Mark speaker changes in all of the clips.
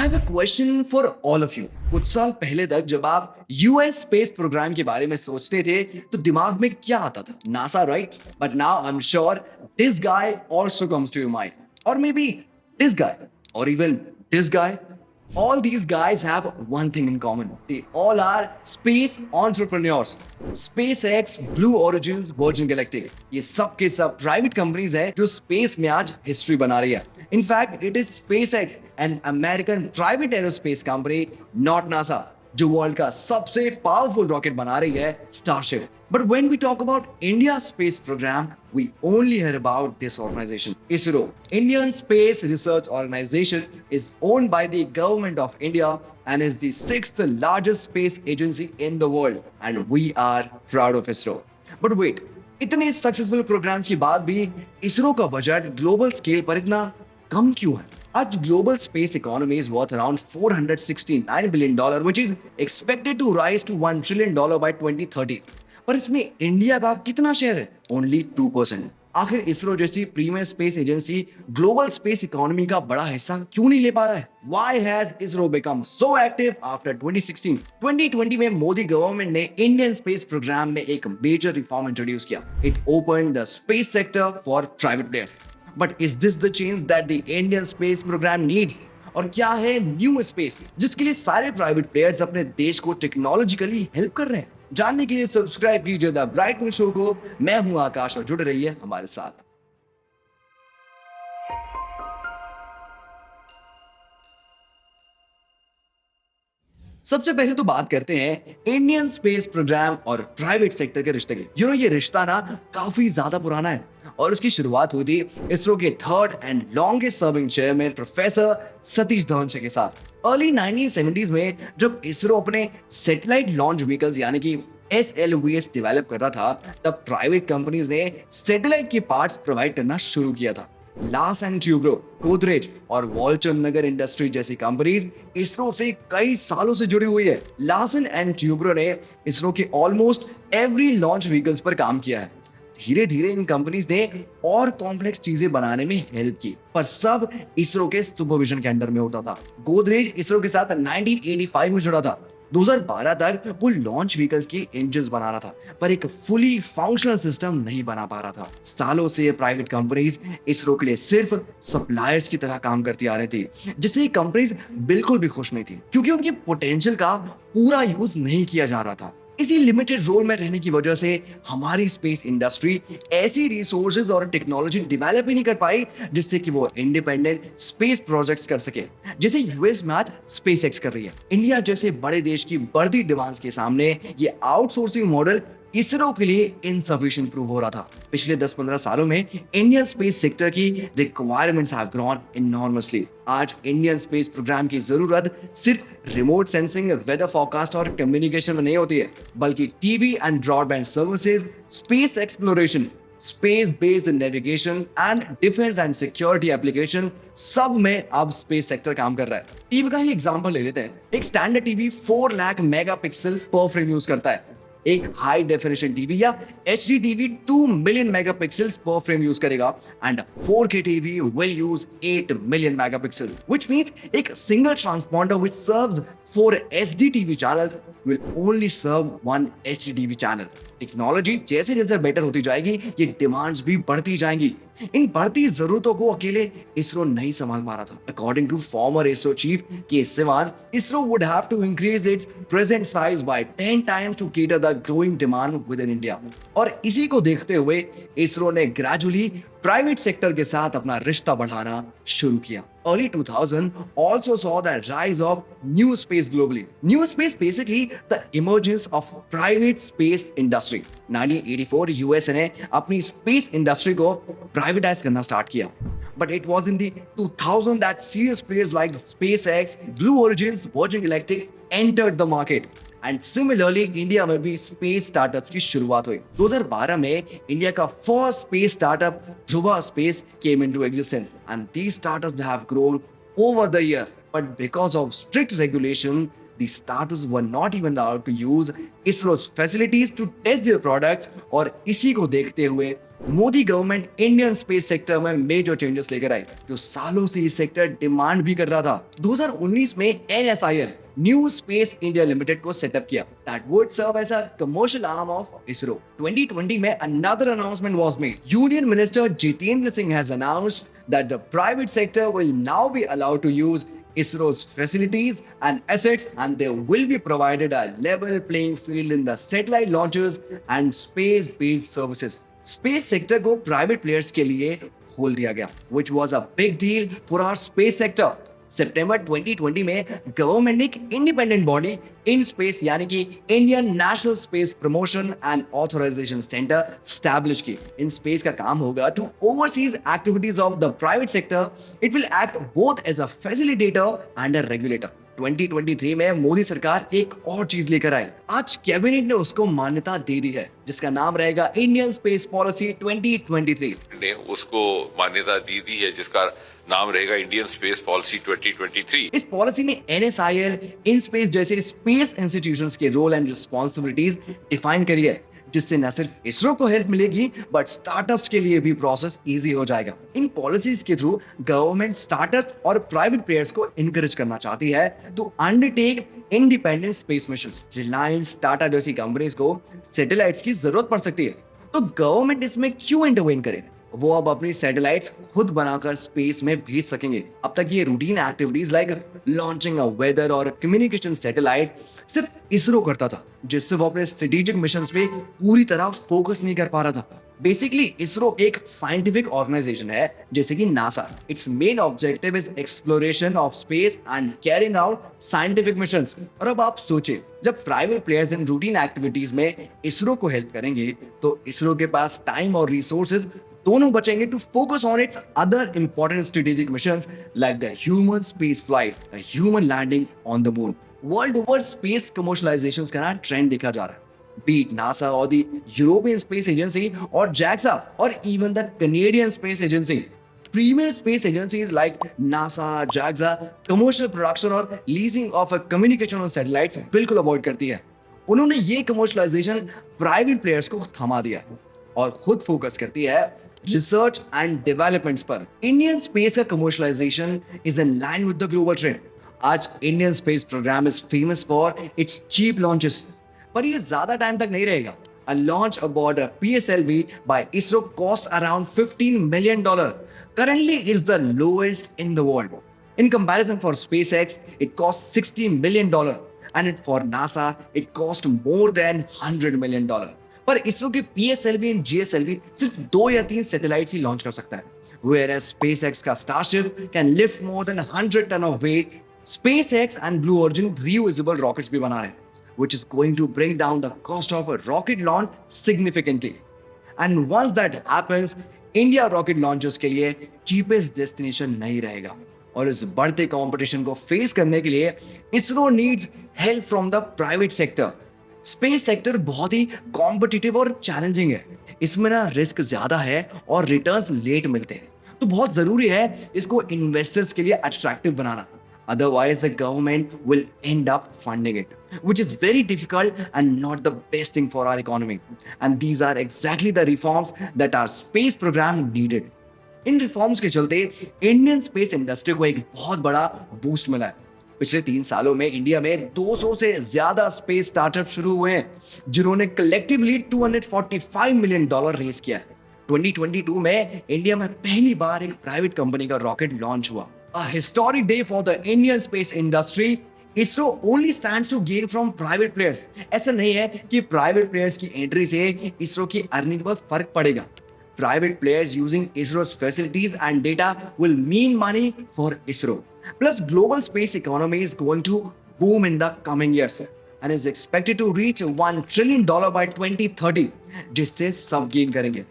Speaker 1: I have a question for all of you. कुछ साल पहले तक जब आप यूएस स्पेस प्रोग्राम के बारे में सोचते थे तो दिमाग में क्या आता था? NASA, right? But now I'm sure this guy also comes to your mind. Or maybe this guy, or even this guy. All these guys have one thing in common. They all are space entrepreneurs. SpaceX, Blue Origins, Virgin Galactic. ये सब के सब private companies हैं जो space में आज history बना रही है. In fact, it is SpaceX, an American private aerospace company, not NASA, जो वर्ल्ड का सबसे पावरफुल रॉकेट बना रही है, starship. But when we talk about India's space program, we only hear about this organization. ISRO, Indian Space Research Organization, is owned by the government of India and is the sixth largest space agency in the world. And we are proud of ISRO. But wait, इतने successful programmes के बाद भी ISRO का budget global scale पर इतना कम क्यों है? आज global space economy is worth around $469 billion, which is expected to rise to $1 trillion by 2030. पर इसमें इंडिया का कितना शेयर है? Only 2%. आखिर इसरो जैसी premier space agency global space economy का बड़ा हिस्सा क्यों नहीं ले पा रहा है? Why has ISRO become so active after 2016? 2020 में मोदी गवर्नमेंट ने इंडियन स्पेस प्रोग्राम में एक मेजर रिफॉर्म इंट्रोड्यूस किया. It opened the space sector for private players. But is this the change that the Indian space program needs? और क्या है new space जिसके लिए सारे प्राइवेट प्लेयर्स अपने देश को टेक्नोलॉजिकली हेल्प कर रहे हैं? जानने के लिए सब्सक्राइब कीजिए द ब्राइटविंग शो को. मैं हूं आकाश और जुड़े रहिए हमारे साथ. सबसे पहले तो बात करते हैं इंडियन स्पेस प्रोग्राम और प्राइवेट सेक्टर के रिश्ते की. ये रिश्ता ना काफी ज्यादा पुराना है और उसकी शुरुआत हुई थी इसरो के third and longest serving chairman professor Satish Dhawan के साथ. अर्ली 1970s में जब इसरो अपने सैटेलाइट लॉन्च व्हीकल्स यानी कि SLVs डेवलप कर रहा था, तब प्राइवेट कंपनीज ने सैटेलाइट के पार्ट्स प्रोवाइड करना शुरू किया था. लास एंड ट्यूब्रो, गोदरेज और वॉलचंद नगर इंडस्ट्री जैसी कंपनीज इसरो से कई सालों से जुड़ी हुई है. लासन एंड ट्यूब्रो ने इसरो के ऑलमोस्ट एवरी लॉन्च व्हीकल्स पर काम किया है. धीरे धीरे इन कंपनीज ने और कॉम्प्लेक्स चीजें बनाने में हेल्प की, पर सब इसरो के सुपरविजन के अंडर में होता था. गोदरेज इसरो के साथ 1985 में जुड़ा था. 2012 तक वो लॉन्च व्हीकल्स के इंजन्स बना रहा था, पर एक फुली फंक्शनल सिस्टम नहीं बना पा रहा था. सालों से प्राइवेट कंपनीज इसरो के लिए सिर्फ सप्लायर्स की तरह काम करती आ रही थी, जिससे कंपनीज बिल्कुल भी खुश नहीं थी, क्योंकि उनकी पोटेंशियल का पूरा यूज नहीं किया जा रहा था. इसी लिमिटेड रोल में रहने की वजह से हमारी स्पेस इंडस्ट्री ऐसी रिसोर्सेज और टेक्नोलॉजी डेवलप ही नहीं कर पाई जिससे कि वो इंडिपेंडेंट स्पेस प्रोजेक्ट्स कर सके, जैसे यूएस में आज SpaceX कर रही है. इंडिया जैसे बड़े देश की बढ़ती डिमांड्स के सामने ये आउटसोर्सिंग मॉडल इसरो के लिए इनसफिशिएंट प्रूव हो रहा था. पिछले 10-15 सालों में इंडियन स्पेस सेक्टर की रिक्वायरमेंट्स हैव ग्रोन इनॉर्मसली. आज इंडियन स्पेस प्रोग्राम की जरूरत सिर्फ रिमोट सेंसिंग, वेदर फोरकास्ट और कम्युनिकेशन में नहीं होती है, बल्कि TV and broadband services, space exploration, space based navigation and defence and security application, सब में अब स्पेस सेक्टर काम कर रहा है. टीवी का ही एग्जांपल ले लेते हैं. एक standard TV 4 lakh megapixel per frame use करता है. एक हाई डेफिनेशन टीवी या HD TV 2 million megapixels per frame use करेगा and 4K TV will use 8 million megapixel, which means एक single transponder which serves 4 SD TV channels will only serve 1 HD TV channel. Technology जैसे जैसे better होती जाएगी, ये demands भी बढ़ती जाएंगी. इन बढ़ती जरूरतों को अकेले इसरो नहीं संभाल पा रहा था. According to former ISRO chief K Sivan, ISRO would have to increase its present size by 10 times to cater the growing demand within India. और इसी को देखते हुए इसरो ने ग्रेजुअली प्राइवेट सेक्टर के साथ अपना रिश्ता बढ़ाना शुरू किया. Early 2000 also saw the rise of new space globally. New space basically the emergence of private space industry. 1984 USA ने अपनी स्पेस इंडस्ट्री को प्राइवेटाइज करना स्टार्ट किया. But it was in the 2000 that serious players like SpaceX, Blue Origins, Virgin Galactic entered the market. And similarly, India में भी space startup की शुरुआत हुई. 2012 में इंडिया का first space startup Dhruva space came into existence, and these startups have grown over the years. But because of strict regulation, The startups were not even allowed to use ISRO's facilities to test their products और इसी को देखते हुए Modi government Indian space sector में major changes लेकर आई जो सालों से इस सेक्टर डिमांड भी कर रहा था। 2019 में NSIL new space India limited को सेटअप किया that would serve as a commercial arm of ISRO. 2020 में another announcement was made. Union Minister Jitendra Singh has announced that the private sector will now be allowed to use ISRO's facilities and assets and they will be provided a level playing field in the satellite launches and space-based services. Space sector को private players के लिए खोल दिया गया which was a big deal for our space sector. सितंबर 2020 में government ने एक independent body in space यानी कि Indian national space promotion and authorisation centre establish की। इन स्पेस का काम होगा to overseas activities of the private sector. It will act both as a facilitator and a regulator. 2023 में मोदी सरकार एक और चीज लेकर आई। आज कैबिनेट ने उसको मान्यता दे दी है जिसका नाम रहेगा इंडियन स्पेस पॉलिसी 2023
Speaker 2: ने उसको मान्यता दी है जिसका नाम रहेगा इंडियन स्पेस पॉलिसी 2023।
Speaker 1: इस पॉलिसी ने NSIL इन स्पेस जैसे स्पेस इंस्टीट्यूशंस के रोल एंड रिस्पांसिबिलिटीज डिफाइन करी है जिससे न सिर्फ इसरो को हेल्प मिलेगी बट स्टार्टअप्स के लिए भी प्रोसेस इजी हो जाएगा। इन पॉलिसीज के थ्रू गवर्नमेंट स्टार्टअप और प्राइवेट प्लेयर्स को इनकरेज करना चाहती है to undertake independent space mission. Reliance Tata जैसी कंपनीज को सैटेलाइट्स की जरूरत पड़ सकती है तो गवर्नमेंट इसमें क्यों इंटरवेन करे? वो अब अपनी सैटेलाइट्स खुद बनाकर स्पेस में भेज सकेंगे। अब तक ये routine activities like launching a weather और कम्युनिकेशन सैटेलाइट सिर्फ इसरो करता था जिससे वो अपने स्ट्रेटेजिक मिशंस पे पूरी तरह फोकस नहीं कर पा रहा था। बेसिकली इसरो एक साइंटिफिक ऑर्गेनाइजेशन है जैसे कि NASA. It's main objective is exploration of space and carrying out scientific missions. और अब आप सोचिए जब private players in routine activities में इसरो को हेल्प करेंगे तो इसरो के पास टाइम और रिसोर्सेज दोनों बचेंगे to focus on its other important strategic missions like the human space flight, the human landing on the moon. World over space commercialisation का ना ट्रेंड देखा जा रहा है। Be it NASA or the European Space Agency or JAXA or even the Canadian Space Agency. Premier space agencies like NASA, JAXA, commercial production और leasing of a communication on satellites बिल्कुल avoid करती है। उन्होंने ये commercialisation private players को थमा दिया और खुद फोकस करती है रिसर्च एंड डेवलपमेंट्स पर। इंडियन स्पेस का commercialisation is in line with the global trend. आज Indian space programme is famous for its cheap launches पर ये ज्यादा टाइम तक नहीं रहेगा। A launch aboard a PSLV by ISRO cost around $15 million. Currently, it's the lowest in the world. In comparison, for SpaceX, it costs $60 million, and for NASA, it cost more than $100 million. पर इसरो के PSLV and GSLV सिर्फ 2 या 3 satellites ही launch कर सकता है, whereas SpaceX का Starship can lift more than 100 ton of weight. SpaceX and Blue Origin reusable rockets भी बना रहे हैं, which is going to bring down the cost of a rocket launch significantly. And once that happens, India rocket launches के लिए cheapest destination नहीं रहेगा। और इस बढ़ते कंपटीशन को फेस करने के लिए ISRO needs help from the private sector. Space sector बहुत ही कॉम्पिटिटिव और चैलेंजिंग है। इसमें ना रिस्क ज्यादा है और रिटर्न्स लेट मिलते हैं, तो बहुत जरूरी है इसको इन्वेस्टर्स के लिए attractive banana. Otherwise, the government will end up funding it, which is very difficult and not the best thing for our economy. And these are exactly the reforms that our space program needed. In reforms के चलते Indian space industry को एक बहुत बड़ा boost मिला है। पिछले 3 सालों में इंडिया में 200 से ज्यादा स्पेस स्टार्टअप शुरू हुए हैं जिन्होंने कलेक्टिवली $245 मिलियन रेज किया है। 2022 में इंडिया में पहली बार एक प्राइवेट कंपनी का रॉकेट लॉन्च हुआ। A historic day for the Indian space industry. ISRO only stands to gain from private players. ऐसा नहीं है कि private players की एंट्री से ISRO की अर्निंग पर फर्क पड़ेगा। Private players using ISRO's facilities and data will mean money for ISRO. Plus, global space economy is going to boom in the coming years and is expected to reach $1 trillion by 2030, जिससे सब gain करेंगे।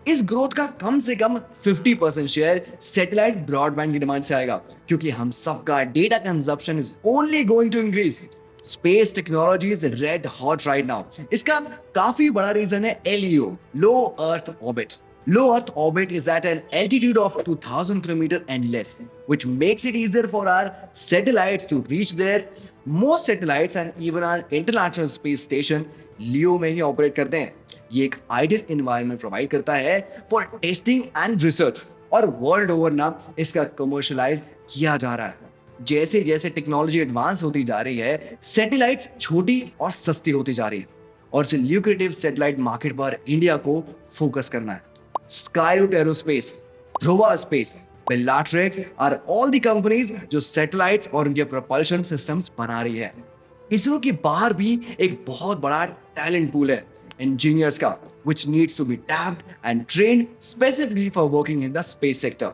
Speaker 1: इस growth का कम से कम 50% share satellite broadband की demand से आएगा क्योंकि हम सबका data consumption is only going to increase. Space technology is red hot right now. इसका काफी बड़ा रीजन है LEO, low earth orbit. Low Earth orbit is at an altitude of 2000 km and less, which makes it easier for our satellites to reach there. Most satellites and even our International Space Station LEO में ही operate करते हैं. ये एक ideal environment provide करता है for testing and research, और world over ना इसका कमर्शलाइज किया जा रहा है. जैसे जैसे टेक्नोलॉजी एडवांस होती जा रही है, सैटेलाइट्स छोटी और सस्ती होती जा रही है, और इस ल्यूक्रेटिव सैटेलाइट मार्केट पर इंडिया को फोकस करना है. Skyroot Aerospace, Dhruva space, Bellatrix are all the companies जो सैटेलाइट्स और उनके प्रोपल्शन सिस्टम्स बना रही है. इसरो के बाहर भी एक बहुत बड़ा टैलेंट पूल है इंजीनियर्स का, which needs to be tapped and trained specifically for working in the space sector.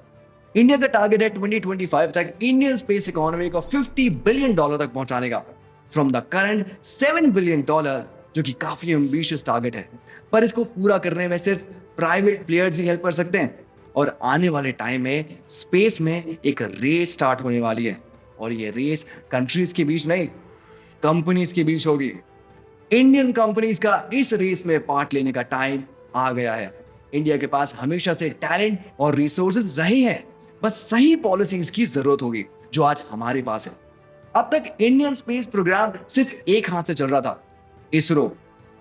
Speaker 1: India का टारगेट है 2025 तक इंडियन स्पेस इकोनॉमी को $50 बिलियन तक पहुंचाने का, फ्रॉम द करंट $7 बिलियन, जो कि काफी एम्बिशियस टारगेट है. पर इसको पूरा करने में सिर्फ प्राइवेट प्लेयर्स ही हेल्प कर सकते हैं. और आने वाले टाइम में स्पेस में एक रेस स्टार्ट होने वाली है, और ये रेस कंट्रीज के बीच नहीं, कंपनीज के बीच होगी. इंडियन कंपनीज का इस रेस में पार्ट लेने का टाइम आ गया है. इंडिया के पास हमेशा से टैलेंट और रिसोर्सेज रहे हैं, बस सही पॉलिसीज की जरूरत होगी, जो आज हमारे पास है. अब तक इंडियन स्पेस प्रोग्राम सिर्फ एक हाथ से चल रहा था, ISRO.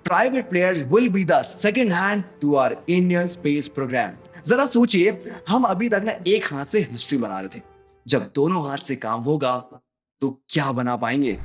Speaker 1: Private players will be the second hand to our Indian space programme. जरा सोचिए, हम अभी तक ना एक हाथ से हिस्ट्री बना रहे थे. जब दोनों हाथ से काम होगा तो क्या बना पाएंगे.